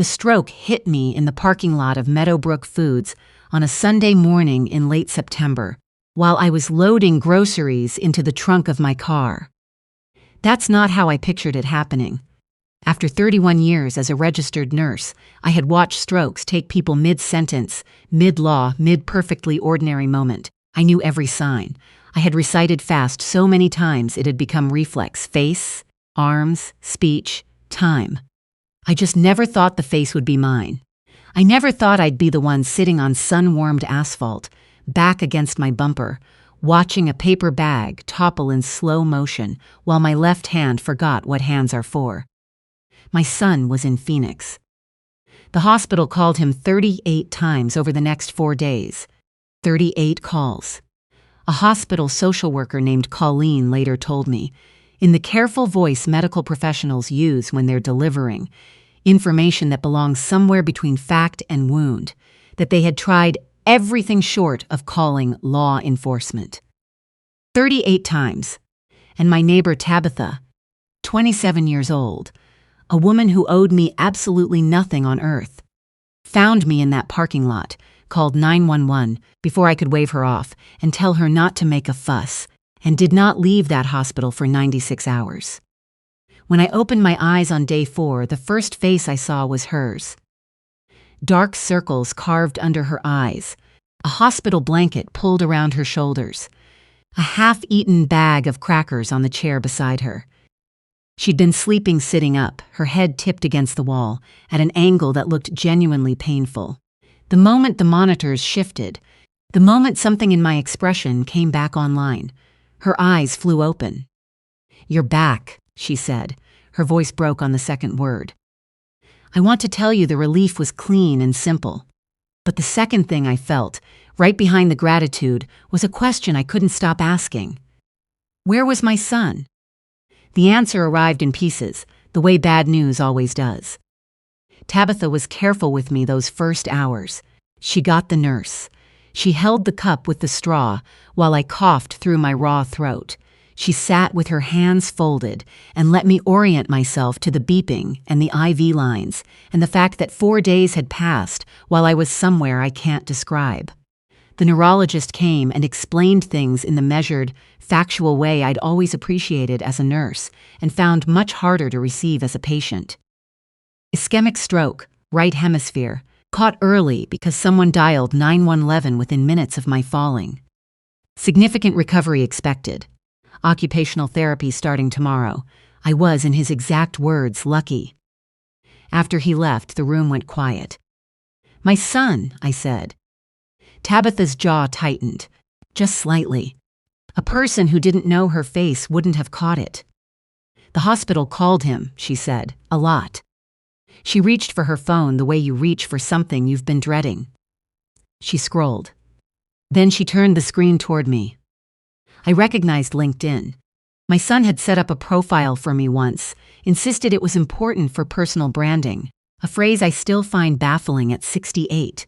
The stroke hit me in the parking lot of Meadowbrook Foods on a Sunday morning in late September, while I was loading groceries into the trunk of my car. That's not how I pictured it happening. After 31 years as a registered nurse, I had watched strokes take people mid-sentence, mid-law, mid-perfectly ordinary moment. I knew every sign. I had recited fast so many times it had become reflex: face, arms, speech, time. I just never thought the face would be mine. I never thought I'd be the one sitting on sun-warmed asphalt, back against my bumper, watching a paper bag topple in slow motion while my left hand forgot what hands are for. My son was in Phoenix. The hospital called him 38 times over the next 4 days. 38 calls. A hospital social worker named Colleen later told me, in the careful voice medical professionals use when they're delivering information that belongs somewhere between fact and wound, that they had tried everything short of calling law enforcement. 38 times. And my neighbor Tabitha, 27 years old, a woman who owed me absolutely nothing on earth, found me in that parking lot, called 911 before I could wave her off and tell her not to make a fuss, and did not leave that hospital for 96 hours. When I opened my eyes on day 4, the first face I saw was hers. Dark circles carved under her eyes, a hospital blanket pulled around her shoulders, a half-eaten bag of crackers on the chair beside her. She'd been sleeping sitting up, her head tipped against the wall, at an angle that looked genuinely painful. The moment the monitors shifted, the moment something in my expression came back online, her eyes flew open. "You're back," she said. Her voice broke on the second word. I want to tell you the relief was clean and simple. But the second thing I felt, right behind the gratitude, was a question I couldn't stop asking. Where was my son? The answer arrived in pieces, the way bad news always does. Tabitha was careful with me those first hours. She got the nurse. She held the cup with the straw while I coughed through my raw throat. She sat with her hands folded and let me orient myself to the beeping and the IV lines and the fact that 4 days had passed while I was somewhere I can't describe. The neurologist came and explained things in the measured, factual way I'd always appreciated as a nurse and found much harder to receive as a patient. Ischemic stroke, right hemisphere, caught early because someone dialed 911 within minutes of my falling. Significant recovery expected. Occupational therapy starting tomorrow. I was, in his exact words, lucky. After he left, the room went quiet. "My son," I said. Tabitha's jaw tightened, just slightly. A person who didn't know her face wouldn't have caught it. "The hospital called him," she said, "a lot." She reached for her phone the way you reach for something you've been dreading. She scrolled. Then she turned the screen toward me. I recognized LinkedIn. My son had set up a profile for me once, insisted it was important for personal branding, a phrase I still find baffling at 68.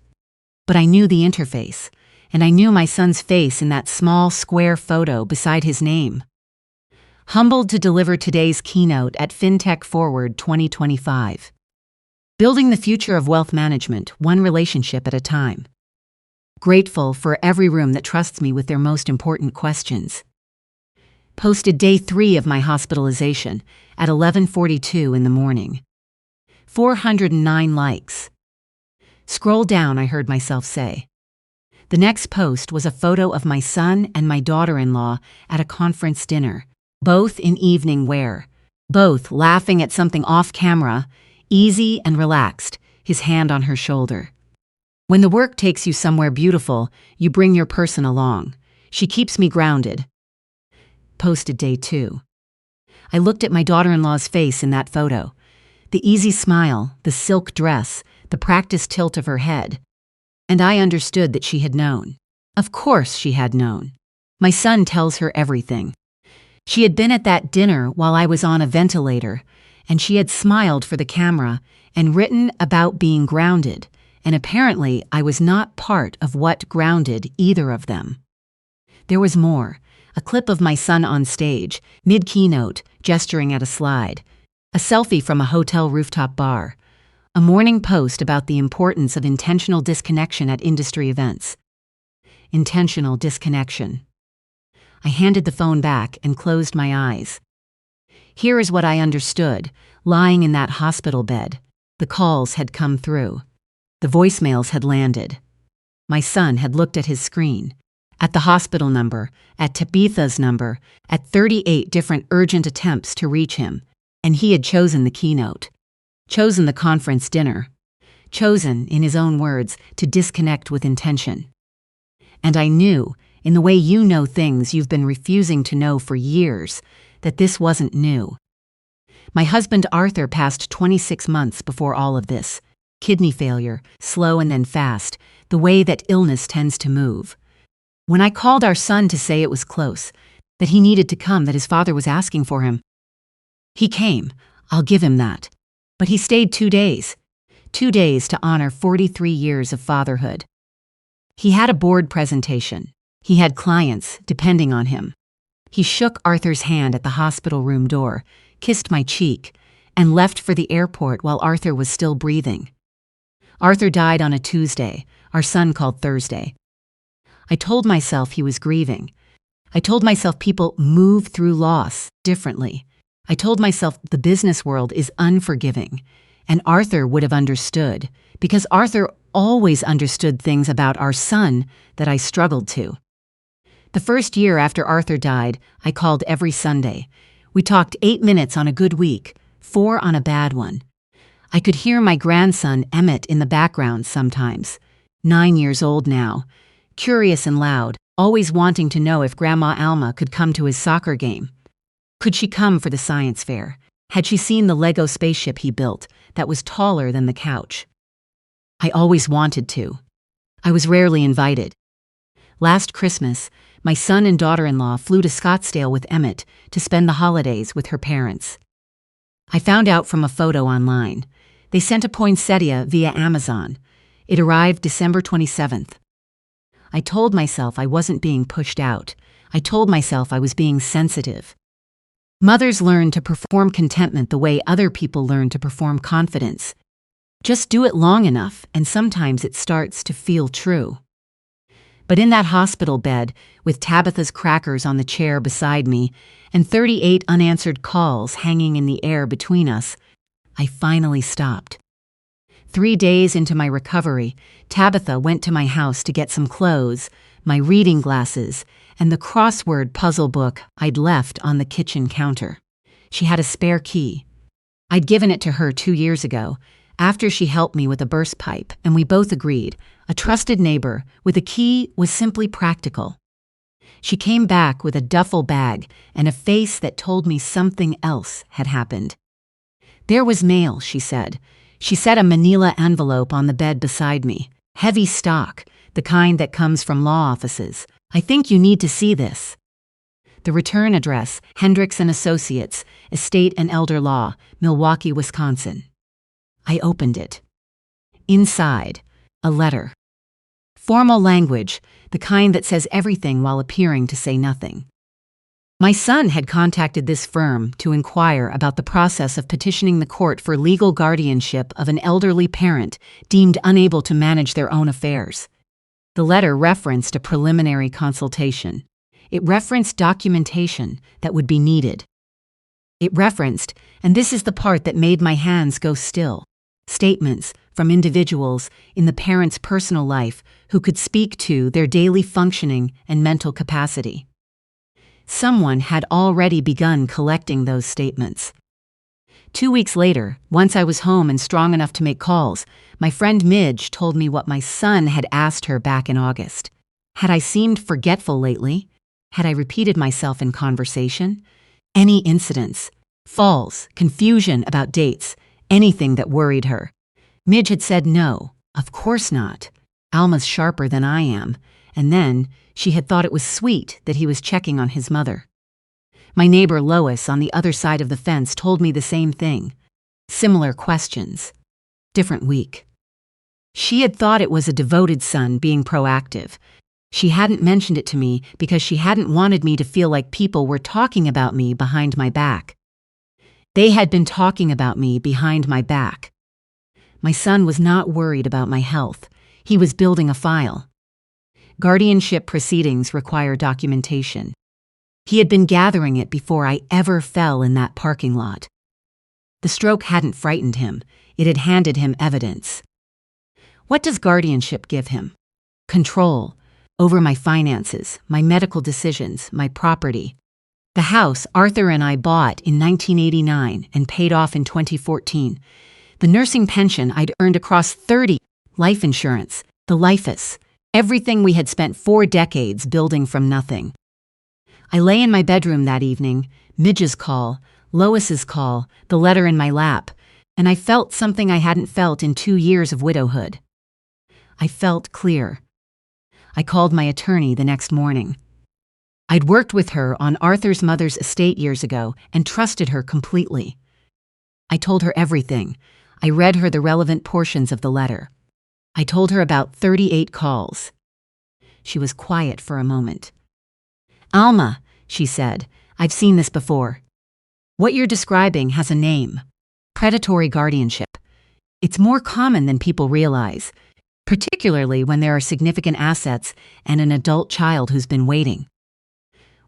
But I knew the interface, and I knew my son's face in that small square photo beside his name. Humbled to deliver today's keynote at FinTech Forward 2025. Building the future of wealth management, one relationship at a time. Grateful for every room that trusts me with their most important questions. Posted day 3 of my hospitalization at 11:42 in the morning. 409 likes. Scroll down, I heard myself say. The next post was a photo of my son and my daughter-in-law at a conference dinner, both in evening wear, both laughing at something off-camera, easy and relaxed, his hand on her shoulder. When the work takes you somewhere beautiful, you bring your person along. She keeps me grounded. Posted day 2. I looked at my daughter-in-law's face in that photo. The easy smile, the silk dress, the practiced tilt of her head. And I understood that she had known. Of course she had known. My son tells her everything. She had been at that dinner while I was on a ventilator, and she had smiled for the camera and written about being grounded, and apparently I was not part of what grounded either of them. There was more. A clip of my son on stage, mid-keynote, gesturing at a slide. A selfie from a hotel rooftop bar. A morning post about the importance of intentional disconnection at industry events. Intentional disconnection. I handed the phone back and closed my eyes. Here is what I understood, lying in that hospital bed. The calls had come through. The voicemails had landed. My son had looked at his screen, at the hospital number, at Tabitha's number, at 38 different urgent attempts to reach him, and he had chosen the keynote, chosen the conference dinner, chosen, in his own words, to disconnect with intention. And I knew, in the way you know things you've been refusing to know for years, that this wasn't new. My husband Arthur passed 26 months before all of this. Kidney failure, slow and then fast, the way that illness tends to move. When I called our son to say it was close, that he needed to come, that his father was asking for him, he came, I'll give him that. But he stayed 2 days. 2 days to honor 43 years of fatherhood. He had a board presentation. He had clients depending on him. He shook Arthur's hand at the hospital room door, kissed my cheek, and left for the airport while Arthur was still breathing. Arthur died on a Tuesday. Our son called Thursday. I told myself he was grieving. I told myself people move through loss differently. I told myself the business world is unforgiving, and Arthur would have understood, because Arthur always understood things about our son that I struggled to. The first year after Arthur died, I called every Sunday. We talked 8 minutes on a good week, 4 on a bad one. I could hear my grandson Emmett in the background sometimes, 9 years old now, curious and loud, always wanting to know if Grandma Alma could come to his soccer game. Could she come for the science fair? Had she seen the Lego spaceship he built that was taller than the couch? I always wanted to. I was rarely invited. Last Christmas, my son and daughter-in-law flew to Scottsdale with Emmett to spend the holidays with her parents. I found out from a photo online. They sent a poinsettia via Amazon. It arrived December 27th. I told myself I wasn't being pushed out. I told myself I was being sensitive. Mothers learn to perform contentment the way other people learn to perform confidence. Just do it long enough, and sometimes it starts to feel true. But in that hospital bed, with Tabitha's crackers on the chair beside me and 38 unanswered calls hanging in the air between us, I finally stopped. 3 days into my recovery, Tabitha went to my house to get some clothes, my reading glasses, and the crossword puzzle book I'd left on the kitchen counter. She had a spare key. I'd given it to her 2 years ago, after she helped me with a burst pipe, and we both agreed a trusted neighbor with a key was simply practical. She came back with a duffel bag and a face that told me something else had happened. There was mail, she said. She set a manila envelope on the bed beside me. Heavy stock, the kind that comes from law offices. I think you need to see this. The return address, Hendricks & Associates, Estate and Elder Law, Milwaukee, Wisconsin. I opened it. Inside, a letter. Formal language, the kind that says everything while appearing to say nothing. My son had contacted this firm to inquire about the process of petitioning the court for legal guardianship of an elderly parent deemed unable to manage their own affairs. The letter referenced a preliminary consultation. It referenced documentation that would be needed. It referenced, and this is the part that made my hands go still, statements from individuals in the parent's personal life who could speak to their daily functioning and mental capacity. Someone had already begun collecting those statements. 2 weeks later, once I was home and strong enough to make calls, my friend Midge told me what my son had asked her back in August. Had I seemed forgetful lately? Had I repeated myself in conversation? Any incidents, falls, confusion about dates, anything that worried her? Midge had said no, of course not. Alma's sharper than I am, and then she had thought it was sweet that he was checking on his mother. My neighbor Lois on the other side of the fence told me the same thing. Similar questions. Different week. She had thought it was a devoted son being proactive. She hadn't mentioned it to me because she hadn't wanted me to feel like people were talking about me behind my back. They had been talking about me behind my back. My son was not worried about my health. He was building a file. Guardianship proceedings require documentation. He had been gathering it before I ever fell in that parking lot. The stroke hadn't frightened him. It had handed him evidence. What does guardianship give him? Control over my finances, my medical decisions, my property. The house Arthur and I bought in 1989 and paid off in 2014. The nursing pension I'd earned across 30, life insurance, the LIFUS, everything we had spent 4 decades building from nothing. I lay in my bedroom that evening, Midge's call, Lois's call, the letter in my lap, and I felt something I hadn't felt in 2 years of widowhood. I felt clear. I called my attorney the next morning. I'd worked with her on Arthur's mother's estate years ago and trusted her completely. I told her everything. I read her the relevant portions of the letter. I told her about 38 calls. She was quiet for a moment. "Alma," she said, "I've seen this before. What you're describing has a name. Predatory guardianship. It's more common than people realize, particularly when there are significant assets and an adult child who's been waiting.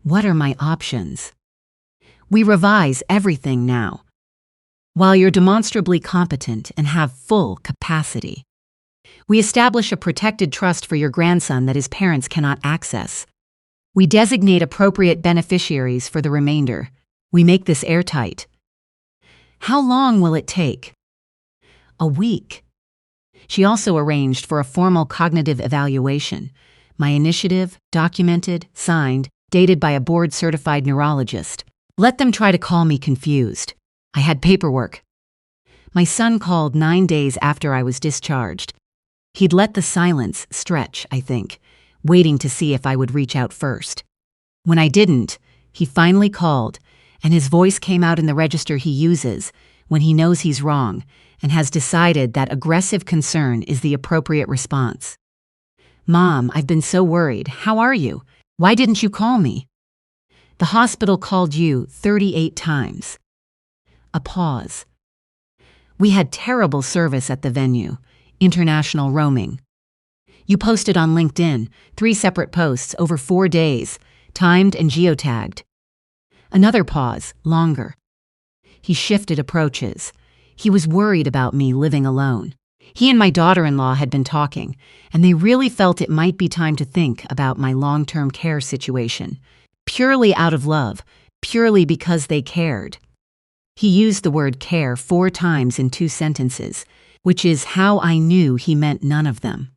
What are my options? We revise everything now. While you're demonstrably competent and have full capacity, we establish a protected trust for your grandson that his parents cannot access. We designate appropriate beneficiaries for the remainder. We make this airtight. How long will it take?" "A week." She also arranged for a formal cognitive evaluation. My initiative, documented, signed, dated by a board-certified neurologist. Let them try to call me confused. I had paperwork. My son called 9 days after I was discharged. He'd let the silence stretch, I think, waiting to see if I would reach out first. When I didn't, he finally called, and his voice came out in the register he uses when he knows he's wrong and has decided that aggressive concern is the appropriate response. "Mom, I've been so worried. How are you? Why didn't you call me?" "The hospital called you 38 times. A pause. "We had terrible service at the venue. International roaming. You posted on LinkedIn, 3 separate posts over 4 days, timed and geotagged." Another pause, longer. He shifted approaches. He was worried about me living alone. He and my daughter-in-law had been talking, and they really felt it might be time to think about my long-term care situation, purely out of love, purely because they cared. He used the word care 4 times in 2 sentences, which is how I knew he meant none of them.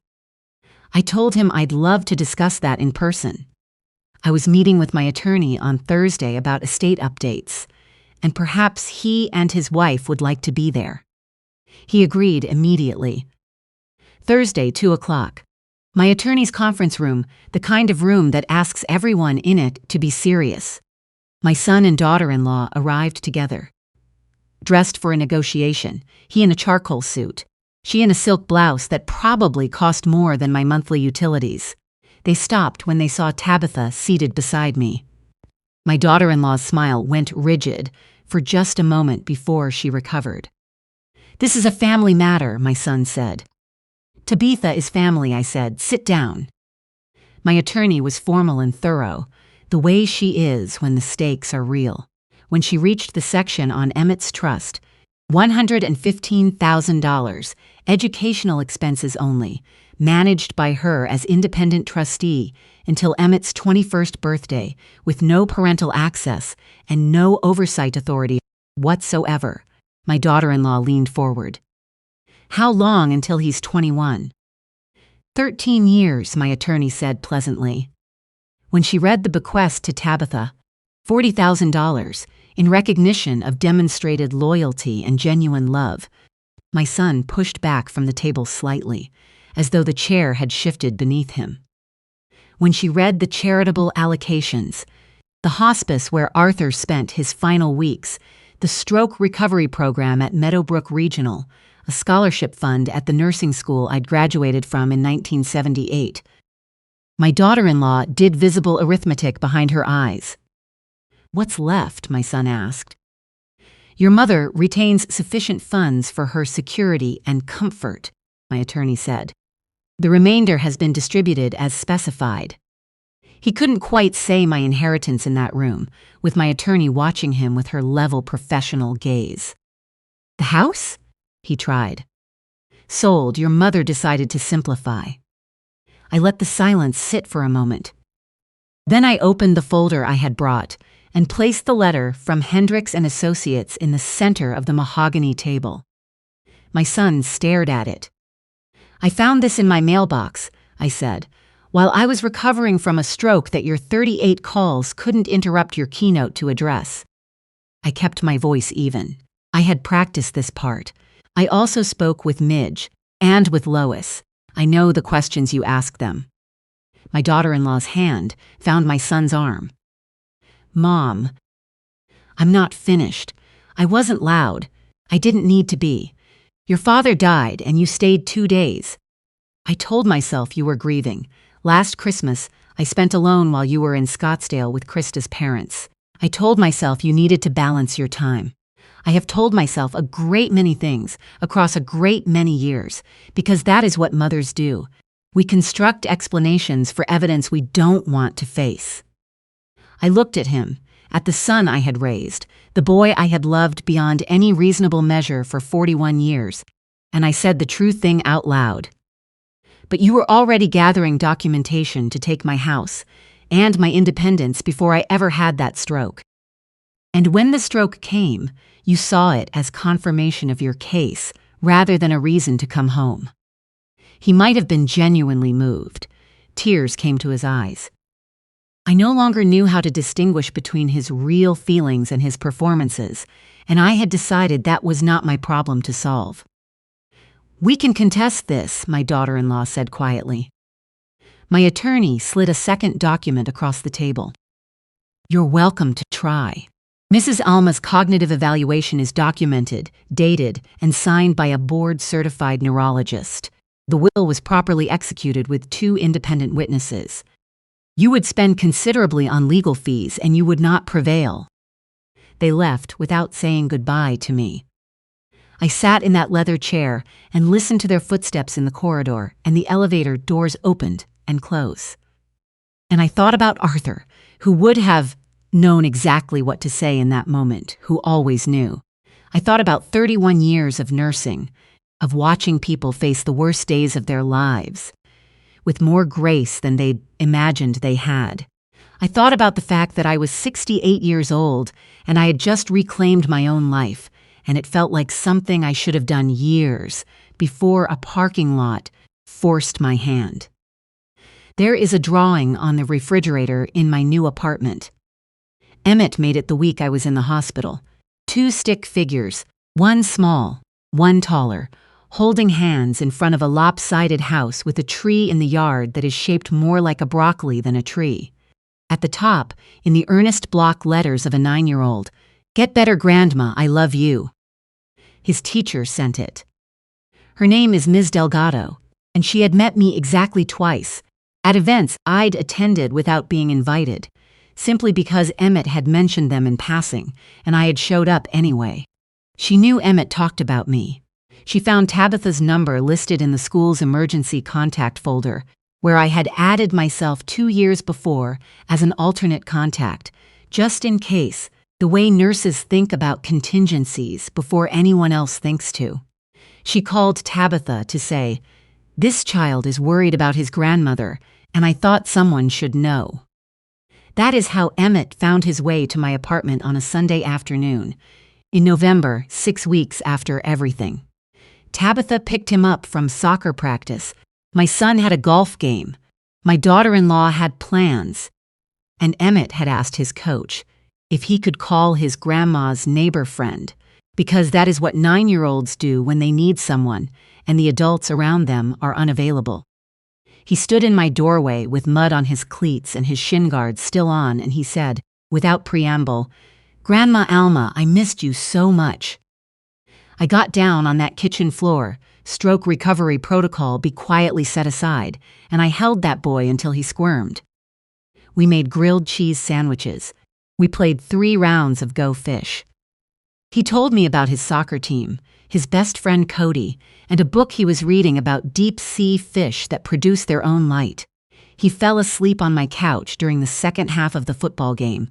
I told him I'd love to discuss that in person. I was meeting with my attorney on Thursday about estate updates, and perhaps he and his wife would like to be there. He agreed immediately. Thursday, 2 o'clock. My attorney's conference room, the kind of room that asks everyone in it to be serious. My son and daughter-in-law arrived together. Dressed for a negotiation, he in a charcoal suit, she in a silk blouse that probably cost more than my monthly utilities. They stopped when they saw Tabitha seated beside me. My daughter-in-law's smile went rigid for just a moment before she recovered. "This is a family matter," my son said. "Tabitha is family," I said. "Sit down." My attorney was formal and thorough, the way she is when the stakes are real. When she reached the section on Emmett's trust, $115,000, educational expenses only, managed by her as independent trustee until Emmett's 21st birthday, with no parental access and no oversight authority whatsoever, my daughter-in-law leaned forward. "How long until he's 21? 13 years, my attorney said pleasantly. When she read the bequest to Tabitha, $40,000, in recognition of demonstrated loyalty and genuine love, my son pushed back from the table slightly, as though the chair had shifted beneath him. When she read the charitable allocations, the hospice where Arthur spent his final weeks, the stroke recovery program at Meadowbrook Regional, a scholarship fund at the nursing school I'd graduated from in 1978. My daughter-in-law did visible arithmetic behind her eyes. "What's left?" my son asked. Your mother retains sufficient funds for her security and comfort, my attorney said. The remainder has been distributed as specified. He couldn't quite say my inheritance in that room, with my attorney watching him with her level professional gaze. The house? He tried. Sold. Your mother decided to simplify. I let the silence sit for a moment. Then I opened the folder I had brought and placed the letter from Hendricks and Associates in the center of the mahogany table. My son stared at it. I found this in my mailbox, I said, while I was recovering from a stroke that your 38 calls couldn't interrupt your keynote to address. I kept my voice even. I had practiced this part. I also spoke with Midge and with Lois. I know the questions you ask them. My daughter-in-law's hand found my son's arm. Mom, I'm not finished. I wasn't loud. I didn't need to be. Your father died and you stayed 2 days. I told myself you were grieving. Last Christmas, I spent alone while you were in Scottsdale with Krista's parents. I told myself you needed to balance your time. I have told myself a great many things across a great many years, because that is what mothers do. We construct explanations for evidence we don't want to face. I looked at him, at the son I had raised, the boy I had loved beyond any reasonable measure for 41 years, and I said the true thing out loud. But you were already gathering documentation to take my house and my independence before I ever had that stroke. And when the stroke came, you saw it as confirmation of your case rather than a reason to come home. He might have been genuinely moved. Tears came to his eyes. I no longer knew how to distinguish between his real feelings and his performances, and I had decided that was not my problem to solve. We can contest this, my daughter-in-law said quietly. My attorney slid a second document across the table. You're welcome to try. Mrs. Alma's cognitive evaluation is documented, dated, and signed by a board-certified neurologist. The will was properly executed with 2 independent witnesses. You would spend considerably on legal fees and you would not prevail. They left without saying goodbye to me. I sat in that leather chair and listened to their footsteps in the corridor and the elevator doors opened and close. And I thought about Arthur, who would have known exactly what to say in that moment, who always knew. I thought about 31 years of nursing, of watching people face the worst days of their lives, with more grace than they'd imagined they had. I thought about the fact that I was 68 years old and I had just reclaimed my own life, and it felt like something I should have done years before a parking lot forced my hand. There is a drawing on the refrigerator in my new apartment. Emmett made it the week I was in the hospital. 2 stick figures, one small, one taller, holding hands in front of a lopsided house with a tree in the yard that is shaped more like a broccoli than a tree. At the top, in the earnest block letters of a 9-year-old, "Get better, Grandma, I love you." His teacher sent it. Her name is Ms. Delgado, and she had met me exactly twice, at events I'd attended without being invited, simply because Emmett had mentioned them in passing, and I had showed up anyway. She knew Emmett talked about me. She found Tabitha's number listed in the school's emergency contact folder, where I had added myself 2 years before as an alternate contact, just in case, the way nurses think about contingencies before anyone else thinks to. She called Tabitha to say, "This child is worried about his grandmother, and I thought someone should know." That is how Emmett found his way to my apartment on a Sunday afternoon, in November, 6 weeks after everything. Tabitha picked him up from soccer practice. My son had a golf game. My daughter-in-law had plans. And Emmett had asked his coach if he could call his grandma's neighbor friend, because that is what 9-year-olds do when they need someone and the adults around them are unavailable. He stood in my doorway with mud on his cleats and his shin guards still on, and he said, without preamble, "Grandma Alma, I missed you so much." I got down on that kitchen floor, stroke recovery protocol be quietly set aside, and I held that boy until he squirmed. We made grilled cheese sandwiches. We played 3 rounds of Go Fish. He told me about his soccer team, his best friend Cody, and a book he was reading about deep-sea fish that produce their own light. He fell asleep on my couch during the second half of the football game,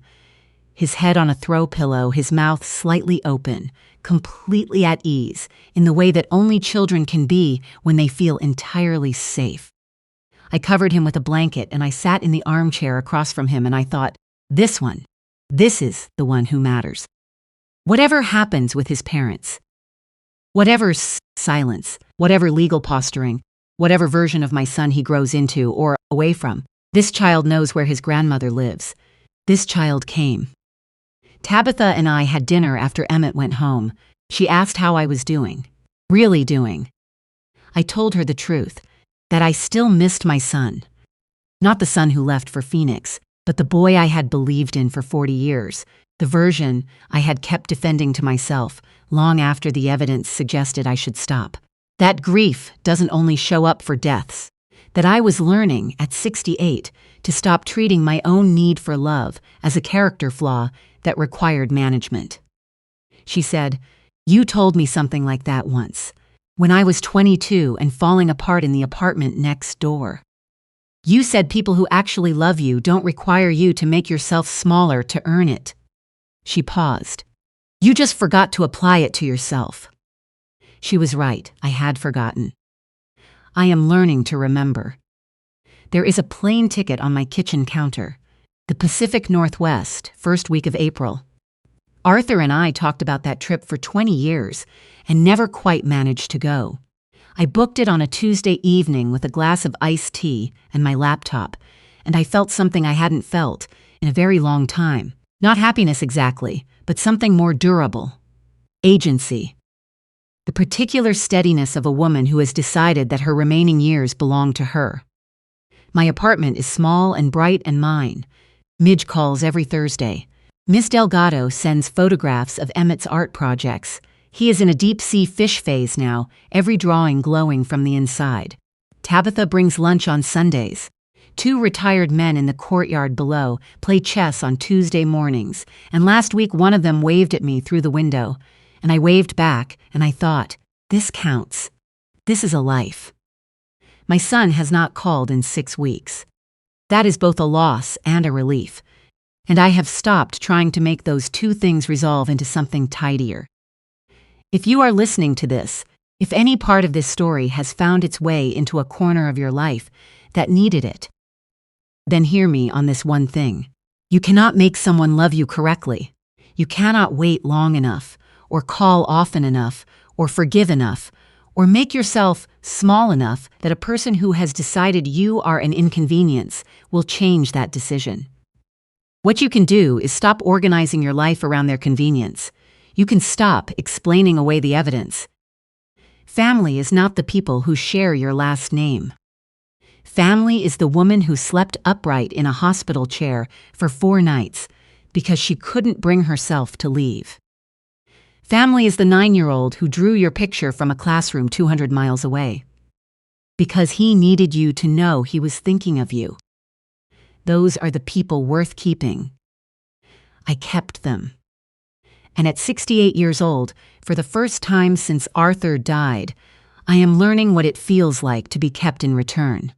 his head on a throw pillow, his mouth slightly open, completely at ease, in the way that only children can be when they feel entirely safe. I covered him with a blanket and I sat in the armchair across from him and I thought, this is the one who matters. Whatever happens with his parents, whatever silence, whatever legal posturing, whatever version of my son he grows into or away from, this child knows where his grandmother lives. This child came. Tabitha and I had dinner after Emmett went home. She asked how I was doing. Really doing. I told her the truth, that I still missed my son. Not the son who left for Phoenix, but the boy I had believed in for 40 years, the version I had kept defending to myself long after the evidence suggested I should stop. That grief doesn't only show up for deaths. That I was learning at 68 to stop treating my own need for love as a character flaw that required management. She said, "You told me something like that once, when I was 22 and falling apart in the apartment next door. You said people who actually love you don't require you to make yourself smaller to earn it." She paused. "You just forgot to apply it to yourself." She was right, I had forgotten. I am learning to remember. There is a plane ticket on my kitchen counter. The Pacific Northwest, first week of April. Arthur and I talked about that trip for 20 years and never quite managed to go. I booked it on a Tuesday evening with a glass of iced tea and my laptop, and I felt something I hadn't felt in a very long time. Not happiness exactly, but something more durable. Agency. The particular steadiness of a woman who has decided that her remaining years belong to her. My apartment is small and bright and mine. Midge calls every Thursday. Miss Delgado sends photographs of Emmett's art projects. He is in a deep-sea fish phase now, every drawing glowing from the inside. Tabitha brings lunch on Sundays. 2 retired men in the courtyard below play chess on Tuesday mornings, and last week one of them waved at me through the window, and I waved back, and I thought, this counts. This is a life. My son has not called in 6 weeks. That is both a loss and a relief, and I have stopped trying to make those 2 things resolve into something tidier. If you are listening to this, if any part of this story has found its way into a corner of your life that needed it, then hear me on this one thing. You cannot make someone love you correctly. You cannot wait long enough, or call often enough, or forgive enough, or make yourself small enough that a person who has decided you are an inconvenience will change that decision. What you can do is stop organizing your life around their convenience. You can stop explaining away the evidence. Family is not the people who share your last name. Family is the woman who slept upright in a hospital chair for 4 nights because she couldn't bring herself to leave. Family is the 9-year-old who drew your picture from a classroom 200 miles away because he needed you to know he was thinking of you. Those are the people worth keeping. I kept them. And at 68 years old, for the first time since Arthur died, I am learning what it feels like to be kept in return.